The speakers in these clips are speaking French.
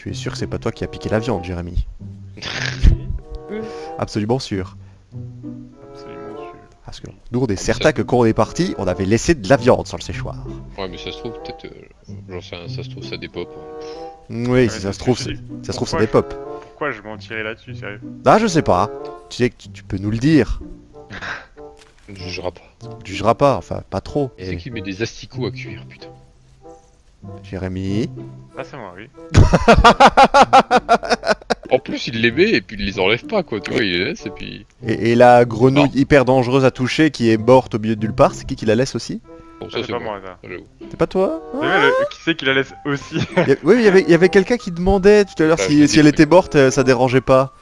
Tu es sûr que c'est pas toi qui as piqué la viande, Jérémy? Absolument sûr. Absolument sûr. Parce que nous on est certain que quand on est parti, on avait laissé de la viande sur le séchoir. Ouais, mais ça se trouve, peut-être. J'en sais rien, ça se trouve, ça dépop. Oui, si ça se trouve, ça se trouve, c'est des pop. Pourquoi je mentirais là-dessus, sérieux? Ah, je sais pas. Tu sais que tu peux nous le dire. On ne jugera pas. Tu jugeras pas, enfin, pas trop. C'est qui met des asticots à cuire, putain. Jérémy. Ah, c'est moi, oui. En plus, il les met et puis il les enlève pas, quoi. Tu vois, il les laisse et puis. Et la grenouille Non. hyper dangereuse à toucher qui est morte au milieu de nulle part, c'est qui la laisse aussi? Bon, Ça, c'est pas moi, ça. j'avoue. C'est pas toi? Qui c'est qui la laisse aussi? Oui, il y avait quelqu'un qui demandait tout à l'heure Bah, je si, l'ai si elle dit, était morte, ça dérangeait pas.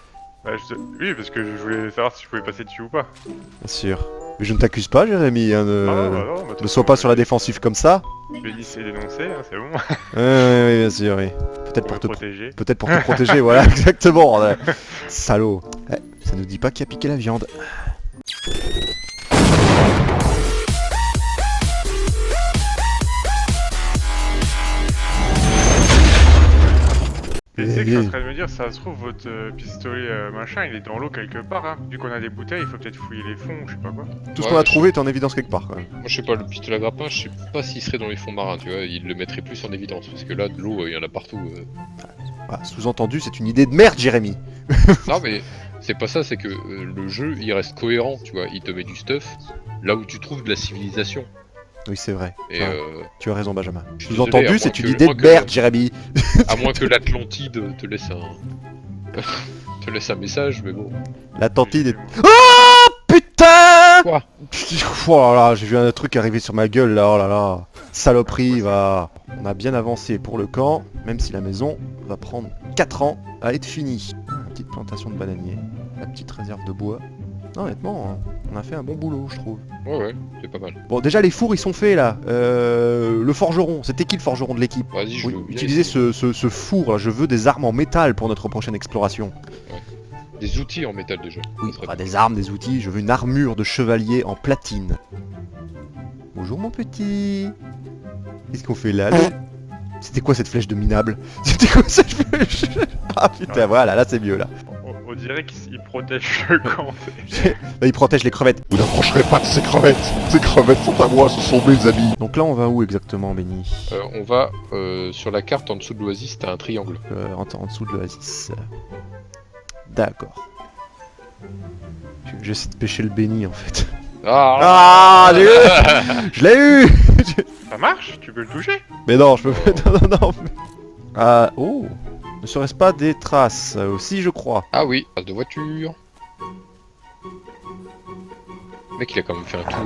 Bah, oui, parce que je voulais savoir si je pouvais passer dessus ou pas. Bien sûr. Mais je ne t'accuse pas, Jérémy. Hein, Ah non, bah non, bah, de toute ne sois façon, pas sur la défensive comme ça. Je vais essayer de dénoncer, hein, c'est bon. Oui, bien sûr, oui. Peut-être Pour pour me te protéger. peut-être pour te protéger, voilà, exactement. Salaud. Ça nous dit pas qui a piqué la viande. Et c'est que je suis en train de me dire, ça se trouve, votre pistolet machin, il est dans l'eau quelque part, hein. Vu qu'on a des bouteilles, il faut peut-être fouiller les fonds, ou je sais pas quoi. Tout ce Ouais, qu'on a je- trouvé est en évidence quelque part, quand même. Moi, je sais pas, le pistolet à grappin, je sais pas s'il serait dans les fonds marins, tu vois. Il le mettrait plus en évidence. Parce que là, de l'eau, il y en a partout. Voilà, sous-entendu, c'est une idée de merde, Jérémy. Non, mais c'est pas ça, c'est que le jeu, il reste cohérent, tu vois. Il te met du stuff là où tu trouves de la civilisation. Oui, c'est vrai. Et Ouais, tu as raison, Benjamin. je suis désolé, à Sous-entendu, moins c'est que- une idée moins de que- merde, Jérémy. à moins que l'Atlantide te laisse un. te laisse un message, mais bon. L'Atlantide est... Oh putain! Quoi? Oh là là, j'ai vu un truc arriver sur ma gueule là, oh là là. Saloperie, va. On a bien avancé pour le camp, même si la maison va prendre 4 ans à être finie. Une petite plantation de bananiers, la petite réserve de bois. Non, honnêtement, hein, on a fait un bon boulot, je trouve. Ouais, c'est pas mal. Bon, déjà les fours ils sont faits là. Le forgeron, c'était qui le forgeron de l'équipe? Vas-y, je Oui, veux bien utilisez essayer. ce four là, je veux des armes en métal pour notre prochaine exploration. Des outils en métal déjà. Oui, Ça serait pas des armes, des outils, je veux une armure de chevalier en platine. Bonjour mon petit. Qu'est-ce qu'on fait là? C'était quoi cette flèche de minable? C'était quoi cette flèche? Ah putain, voilà, là c'est mieux là. On dirait qu'il protège le camp. Là, il protège les crevettes. Vous n'approcherez pas de ces crevettes. Ces crevettes sont à moi, ce sont mes amis. Donc là on va où exactement, Benny? On va sur la carte en dessous de l'oasis, t'as un triangle. En dessous de l'oasis. D'accord. J'essaie de pêcher le Benny en fait. Ah, j'ai eu. Je l'ai eu. Ça marche? Tu peux le toucher? Mais non, je peux pas. Non, non, non. Ah, oh. Ne serait-ce pas des traces aussi, je crois. Ah oui, trace de voiture. Le mec, il a quand même fait un tour.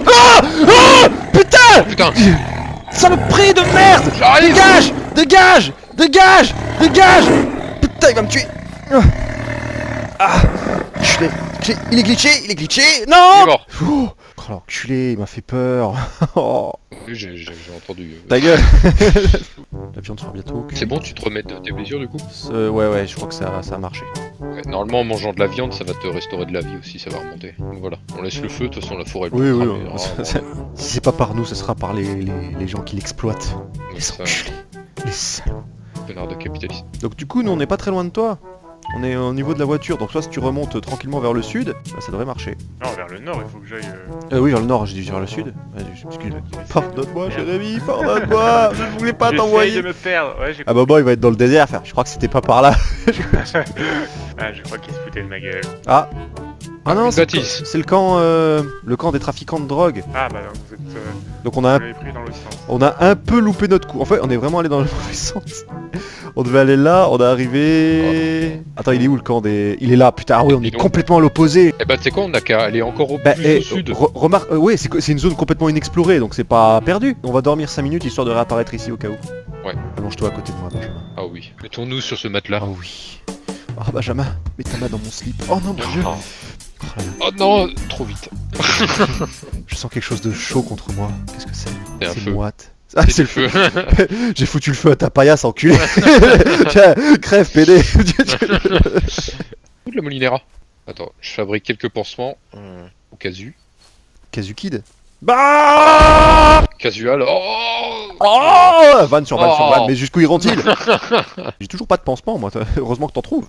Ah, ah, putain, Putain! saloperie de merde. J'arrive! Dégage, dégage, dégage, dégage. Putain, il va me tuer. Ah, il est glitché, Il est non. mort! Oh, l'enculé, il m'a fait peur. Oh, Oui, j'ai entendu. ta gueule. La viande sera bientôt cuite. C'est bon, tu te remets de tes blessures du coup? Ouais, je crois que ça a marché. Ouais, normalement, en mangeant de la viande, ça va te restaurer de la vie aussi, ça va remonter. Donc voilà, on laisse le feu, de toute façon, la forêt elle Oui, peut oui, cramer, oui. vraiment. Si c'est pas par nous, ce sera par les gens qui l'exploitent. Donc Les ça, enculés. Les salauds. connard de capitaliste. Donc du coup, nous on n'est pas très loin de toi. On est au niveau de la voiture, donc soit si tu remontes tranquillement vers le sud, bah, ça devrait marcher. Non, vers le nord, il faut que j'aille. Oui, vers le nord, j'ai dit vers le sud. Excuse-moi. Pardonne-moi, Jérémy, pardonne-moi, je ne voulais pas J'essaye t'envoyer. de me perdre. Ouais, j'ai. Ah bah bon, il va être dans le désert, frère. Je crois que c'était pas par là. Ah, je crois qu'il se foutait de ma gueule. Ah non, Une c'est bâtisse. le camp des trafiquants de drogue. Ah, bah non, vous êtes. Donc Vous l'avez pris dans le sens. on a un peu loupé notre coup. En fait, on est vraiment allé dans le mauvais sens. On devait aller là, on est arrivé... Attends, il est où le camp des... Il est là, putain, ah oui, on Et est donc complètement à l'opposé. Eh bah, tu sais quoi, on a qu'à aller encore Bah, plus au sud. remarque, ouais, c'est une zone complètement inexplorée, donc c'est pas perdu. On va dormir 5 minutes histoire de réapparaître ici au cas où. Ouais. Allonge-toi à côté de moi, Benjamin. Ah oui, mettons-nous sur ce matelas. Ah oui. Oh Benjamin, mets ta main dans mon slip. Oh non, mon dieu. Oh. Oh là là, Oh non, trop vite. je sens quelque chose de chaud contre moi. Qu'est-ce que c'est? C'est un C'est feu. moite. Ah, c'est le feu. J'ai foutu le feu à ta paillasse, enculé. Tiens, crève, PD. Où de la molinera? Attends, je fabrique quelques pansements au casu. Kazukid. Bah Casual. Oh Oh, vanne sur vanne sur Oh. vanne, mais jusqu'où iront-ils? J'ai toujours pas de pansement, moi. Heureusement que t'en trouves.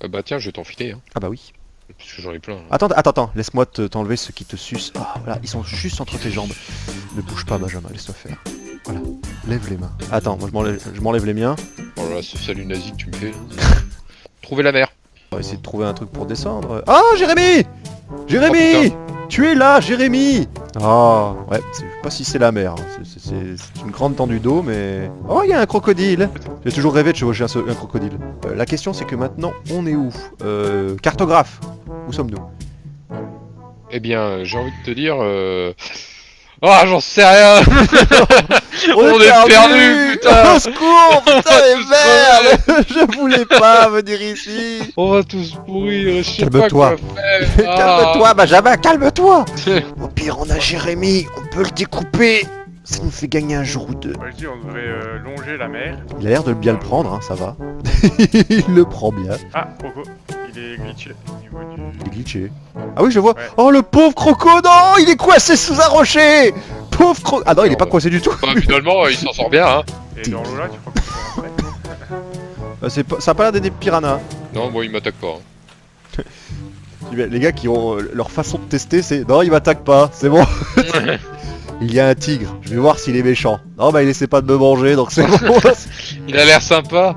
Bah tiens, je vais t'en filer, hein. Ah bah oui. Parce que j'en ai plein. Là. Attends, laisse-moi t'enlever ceux qui te sucent. Ah, voilà, ils sont juste entre tes jambes. Ne bouge pas, Benjamin, laisse-toi faire. Voilà, lève les mains. Attends, moi je m'enlève les miens. Oh là là, ce salut nazi que tu me fais. Trouver la mer. On va essayer de trouver un truc pour descendre. Ah, Jérémy! Jérémy! Tu es là, Jérémy! Ah, ouais, je sais pas si c'est la mer. Hein. C'est une grande tendue d'eau, mais... Oh, il y a un crocodile! J'ai toujours rêvé de chevaucher un crocodile. La question, c'est que maintenant, on est où? Cartographe! Où sommes-nous? Eh bien, j'ai envie de te dire... Ah, j'en sais rien. On est perdu, putain. Au secours, putain, les merde! Je voulais pas venir ici! On va tous mourir, je sais pas Calme-toi. quoi faire. Calme-toi, Benjamin, calme-toi! Au pire, on a Jérémy, on peut le découper! Ça nous fait gagner un jour ou deux. Moi je dis on devrait longer la mer. Il a l'air de bien le prendre, hein, ça va. Il le prend bien. Ah, Croco, il est glitché au niveau du... Il est glitché. Ah oui, je vois. Ouais. Oh, le pauvre croco, non! Il est coincé sous un rocher! Pauvre croco. Ah non, il est pas coincé du tout. Bah, finalement, il s'en sort bien, hein. Et dans l'eau là, tu crois qu'on peut rentrer? Ça a pas l'air d'être des piranhas. Non, moi, il m'attaque pas. Hein. Les gars qui ont leur façon de tester, c'est non, il m'attaque pas, c'est bon. Il y a un tigre, je vais voir s'il est méchant. Non, bah il essaie pas de me manger, donc c'est bon. Il a l'air sympa.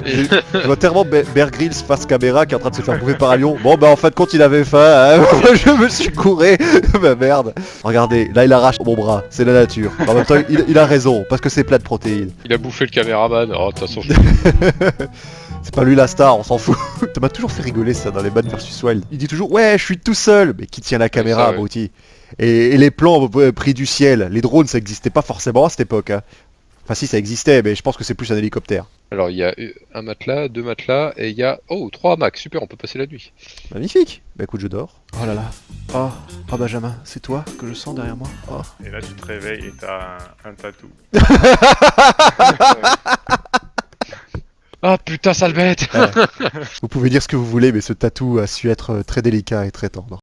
Et- Je vois tellement Bear Grylls face caméra qui est en train de se faire bouffer par un lion. Bon bah en fait quand il avait faim, hein, je me suis couré. Bah merde. Regardez, là il arrache mon bras, c'est la nature. En même temps il a raison, parce que c'est plat de protéines. Il a bouffé le caméraman. Oh, de toute façon, je... C'est pas lui la star, on s'en fout. Ça m'a toujours fait rigoler ça dans les Bad vs Wild. Il dit toujours ouais je suis tout seul, mais qui tient la caméra, ça, ouais. abruti. Et les plans pris du ciel, les drones ça existait pas forcément à cette époque. Hein. Enfin si ça existait, mais je pense que c'est plus un hélicoptère. Alors, il y a un matelas, 2 matelas, et il y a... Oh, 3 hamacs. Super, on peut passer la nuit. Magnifique. Bah écoute je dors. Oh là là. Oh Benjamin, c'est toi que je sens derrière moi. Oh. Et là tu te réveilles et t'as un tatou. Ah, putain, sale bête. Vous pouvez dire ce que vous voulez, mais ce tatou a su être très délicat et très tendre.